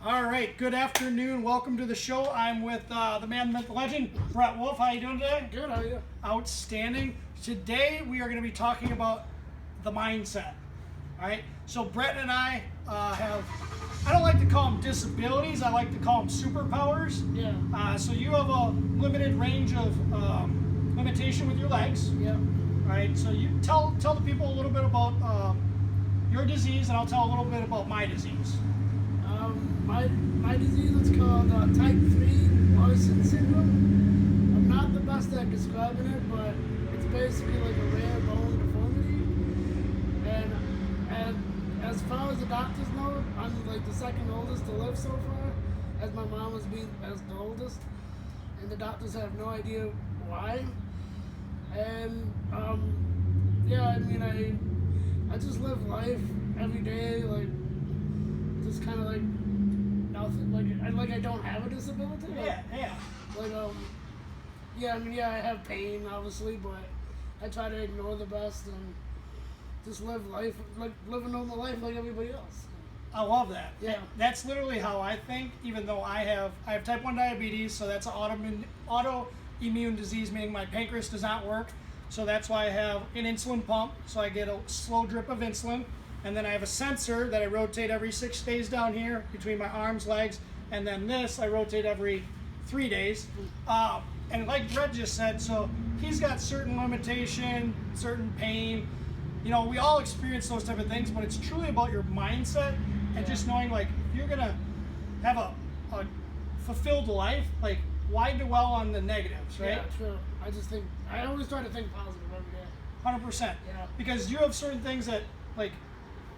All right, good afternoon. Welcome to the show. I'm with the man, the myth, the legend, Brett Wolf. How you doing today? Good, how are you? Outstanding. Today we are going to be talking about the mindset. All right, so Brett and I I don't like to call them disabilities, I like to call them superpowers. Yeah. So you have a limited range of limitation with your legs. Yeah. All right, so you tell the people a little bit about your disease, and I'll tell a little bit about my disease. My disease is called Type 3 Larsen Syndrome. I'm not the best at describing it, but it's basically like a rare bone deformity. And as far as the doctors know, I'm like the second oldest to live so far, as my mom was being as the oldest. And the doctors have no idea why. And yeah, I mean, I just live life every day, like just kind of like nothing, like I don't have a disability. Yeah. Like yeah, I mean, yeah, I have pain obviously, but I try to ignore the best and just live life, like live a normal life like everybody else. I love that. Yeah. That's literally how I think, even though I have type 1 diabetes, so that's an autoimmune disease, meaning my pancreas does not work. So that's why I have an insulin pump, so I get a slow drip of insulin. And then I have a sensor that I rotate every 6 days down here between my arms, legs, and then this I rotate every 3 days. And like Brett just said, so he's got certain limitation, certain pain. You know, we all experience those type of things, but it's truly about your mindset and just knowing, like, if you're gonna have a fulfilled life, like, why dwell on the negatives, right? Yeah, true. I always try to think positive every day. 100%. Yeah. Because you have certain things that, like,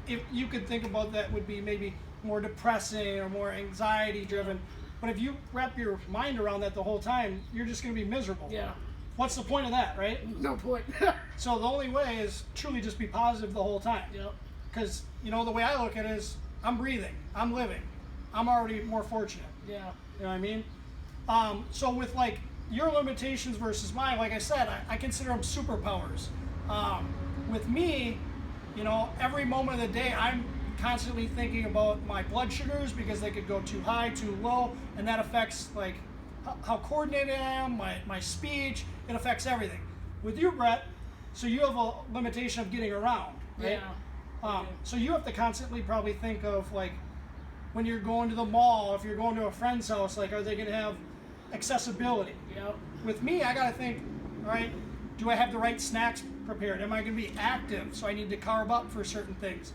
if you could think about that would be maybe more depressing or more anxiety driven, but if you wrap your mind around that the whole time, you're just going to be miserable. Yeah. What's the point of that, right? No point. So the only way is truly just be positive the whole time. Yep. Because, you know, the way I look at it is I'm breathing, I'm living, I'm already more fortunate. Yeah. You know what I mean? So with, like, your limitations versus mine, like I said, I consider them superpowers. With me, you know, every moment of the day, I'm constantly thinking about my blood sugars because they could go too high, too low, and that affects, like, how coordinated I am, my speech. It affects everything. With you, Brett, so you have a limitation of getting around, right? Yeah. So you have to constantly probably think of, like, when you're going to the mall, if you're going to a friend's house, like, are they going to have accessibility? Yep. With me, I got to think, all right, do I have the right snacks prepared? Am I going to be active? So I need to carb up for certain things.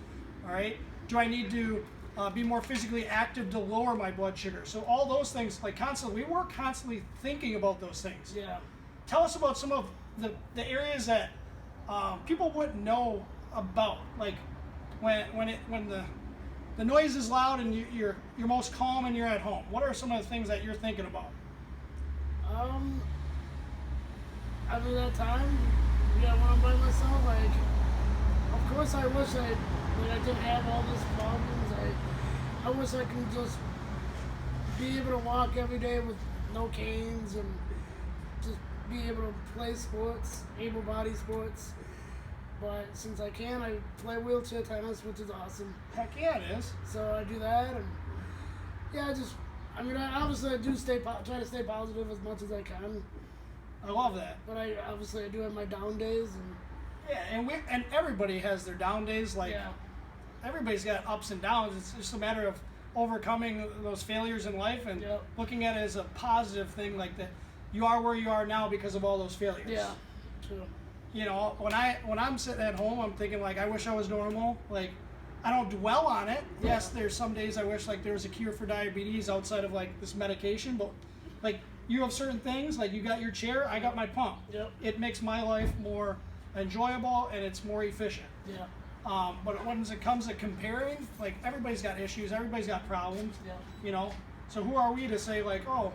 All right. Do I need to be more physically active to lower my blood sugar? So all those things, like, constantly, we're constantly thinking about those things. Yeah. Tell us about some of the areas that people wouldn't know about, like when the noise is loud and you're most calm and you're at home. What are some of the things that you're thinking about? After that time, yeah, when I'm by myself, like, of course I wish I didn't have all these problems. I wish I could just be able to walk every day with no canes and just be able to play sports, able-bodied sports. But since I can, I play wheelchair tennis, which is awesome. Heck yeah, it is. So I do that, and yeah, I obviously I do try to stay positive as much as I can. I love that. But I do have my down days, and yeah, and everybody has their down days. Like, yeah. Everybody's got ups and downs. It's just a matter of overcoming those failures in life and Yep. looking at it as a positive thing, like that you are where you are now because of all those failures. Yeah, true. You know, when I'm sitting at home, I'm thinking, like, I wish I was normal. Like, I don't dwell on it. Yeah. Yes, there's some days I wish, like, there was a cure for diabetes outside of, like, this medication, but, like, you have certain things, like, you got your chair, I got my pump. Yep. It makes my life more enjoyable and it's more efficient. Yeah. But when it comes to comparing, like, everybody's got issues, everybody's got problems. Yeah. You know, so who are we to say, like, oh,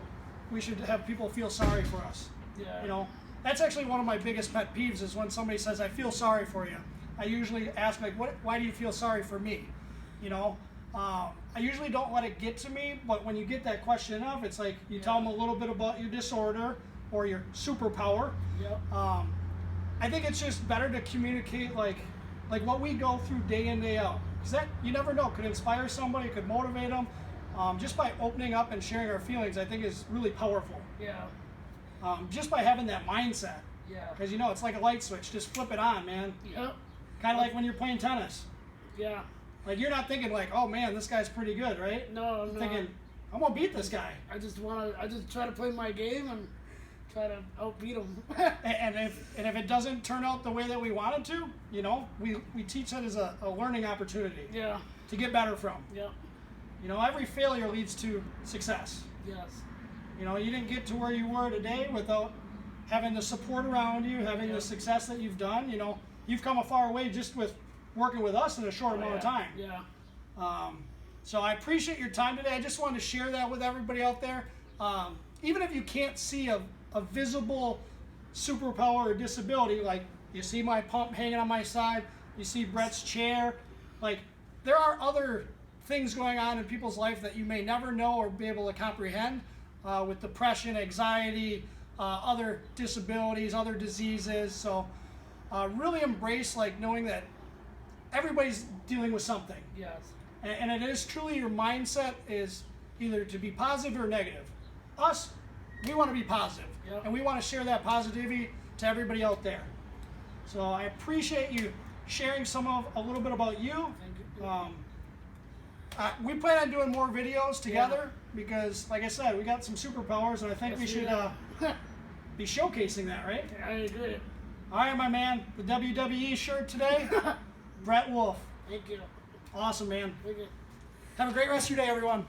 we should have people feel sorry for us? Yeah. You know, that's actually one of my biggest pet peeves is when somebody says, I feel sorry for you. I usually ask, like, why do you feel sorry for me? You know, I usually don't let it get to me, but when you get that question enough, it's like you tell them a little bit about your disorder or your superpower. Yep. I think it's just better to communicate, like what we go through day in, day out. Because that, you never know, could inspire somebody, could motivate them. just by opening up and sharing our feelings, I think is really powerful. Yeah. Just by having that mindset. Yeah. Because you know, it's like a light switch. Just flip it on, man. Yep. Kind of like when you're playing tennis. Yeah. Like you're not thinking like, oh man, this guy's pretty good, right? No, You're no. thinking, I'm gonna beat this guy. I just try to play my game and try to outbeat him. And if it doesn't turn out the way that we want it to, you know, we teach that as a learning opportunity. Yeah. To get better from. Yep. You know, every failure leads to success. Yes. You know, you didn't get to where you were today without having the support around you, having the success that you've done. You know, you've come a far way just with working with us in a short amount of time. Yeah. So I appreciate your time today. I just wanted to share that with everybody out there. Even if you can't see a visible superpower or disability, like you see my pump hanging on my side, you see Brett's chair, like there are other things going on in people's life that you may never know or be able to comprehend with depression, anxiety, other disabilities, other diseases. So really embrace like knowing that everybody's dealing with something. Yes. And it is truly your mindset is either to be positive or negative. Us, we want to be positive. Yep. And we want to share that positivity to everybody out there. So I appreciate you sharing a little bit about you. Thank you. We plan on doing more videos together because, like I said, we got some superpowers, and I think we should be showcasing that, right? I agree. All right, my man. The WWE shirt today, Brett Wolf. Thank you. Awesome, man. Thank you. Have a great rest of your day, everyone.